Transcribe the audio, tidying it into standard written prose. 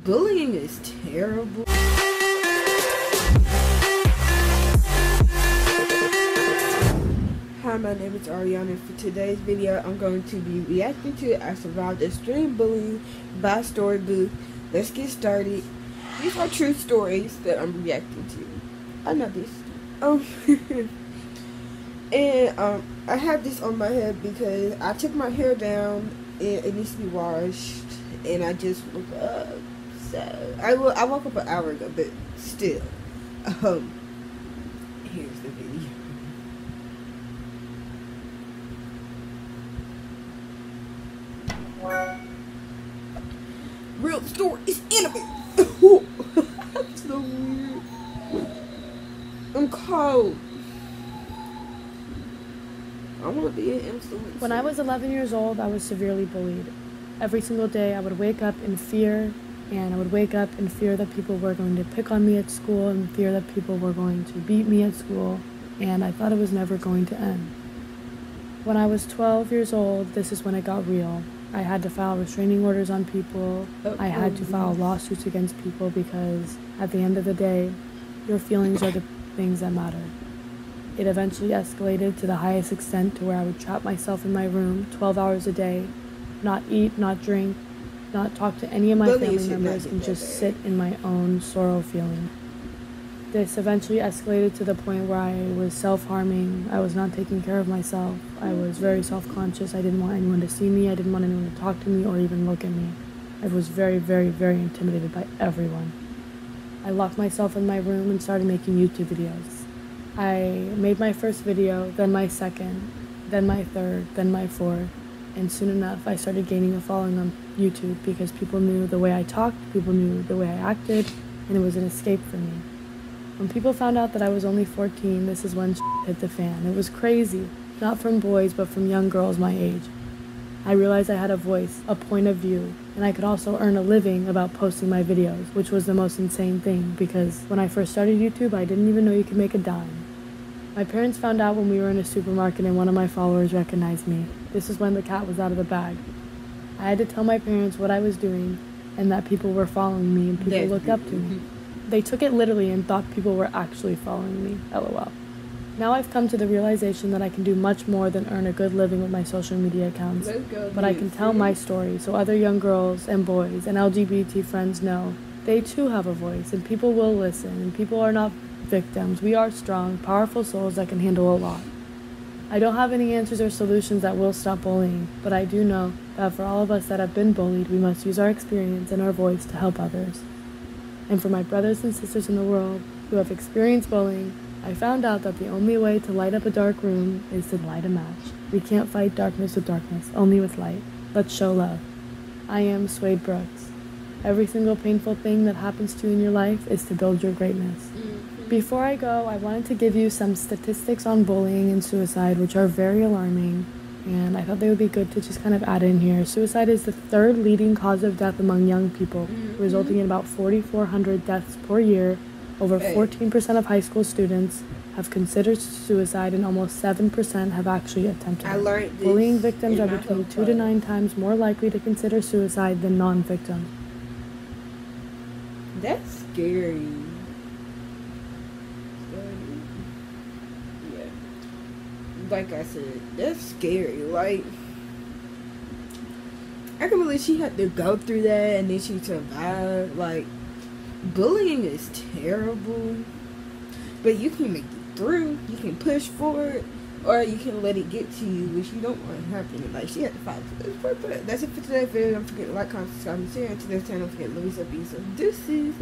Bullying is terrible. Hi, my name is Ariana, and for today's video, I'm going to be reacting to I Survived Extreme Bullying by Storybooth. Let's get started. These are true stories that I'm reacting to. I know this. And I have this on my head because I took my hair down and it needs to be washed, and I just woke up. So I woke up an hour ago, but still, here's the video. Real story is enemy. That's so weird. I'm cold. I want to be an influencer. When I was 11 years old, I was severely bullied. Every single day I would wake up in fear, and I would wake up in fear that people were going to pick on me at school, and fear that people were going to beat me at school, and I thought it was never going to end. When I was 12 years old, this is when it got real. I had to file restraining orders on people. I had to file lawsuits against people because at the end of the day, your feelings are the things that matter. It eventually escalated to the highest extent to where I would trap myself in my room 12 hours a day, not eat, not drink, not talk to any of my family members, and just sit in my own sorrow feeling. This eventually escalated to the point where I was self-harming. I was not taking care of myself. I was very self-conscious. I didn't want anyone to see me. I didn't want anyone to talk to me or even look at me. I was very, very, very intimidated by everyone. I locked myself in my room and started making YouTube videos. I made my first video, then my second, then my third, then my fourth, and soon enough I started gaining a following on YouTube because people knew the way I talked, people knew the way I acted, and it was an escape for me. When people found out that I was only 14, this is when hit the fan. It was crazy, not from boys but from young girls my age. I realized I had a voice, a point of view, and I could also earn a living about posting my videos, which was the most insane thing because when I first started YouTube, I didn't even know you could make a dime. My parents found out when we were in a supermarket and one of my followers recognized me. This is when the cat was out of the bag. I had to tell my parents what I was doing and that people were following me and people looked up to me. They took it literally and thought people were actually following me, LOL. Now I've come to the realization that I can do much more than earn a good living with my social media accounts, but I can tell my story so other young girls and boys and LGBT friends know they too have a voice and people will listen and people are not victims. We are strong, powerful souls that can handle a lot. I don't have any answers or solutions that will stop bullying, but I do know that for all of us that have been bullied, we must use our experience and our voice to help others. And for my brothers and sisters in the world who have experienced bullying, I found out that the only way to light up a dark room is to light a match. We can't fight darkness with darkness, only with light. Let's show love. I am Suede Brooks. Every single painful thing that happens to you in your life is to build your greatness. Before I go, I wanted to give you some statistics on bullying and suicide, which are very alarming, and I thought they would be good to just kind of add in here. Suicide is the third leading cause of death among young people, resulting in about 4,400 deaths per year. Over 14% of high school students have considered suicide, and almost 7% have actually attempted it. Bullying victims are between 2 to 9 times more likely to consider suicide than non-victims. That's scary. Yeah. Like I said, that's scary. Like, I can believe she had to go through that and then she survived. Like, bullying is terrible, but you can make it through. You can push forward, or you can let it get to you, which you don't want to happen. Like, she had to fight for it. But that's it for today's video. Don't forget to like, comment, subscribe, and share. Until next time, don't forget to love yourself, be yourself. Deuces.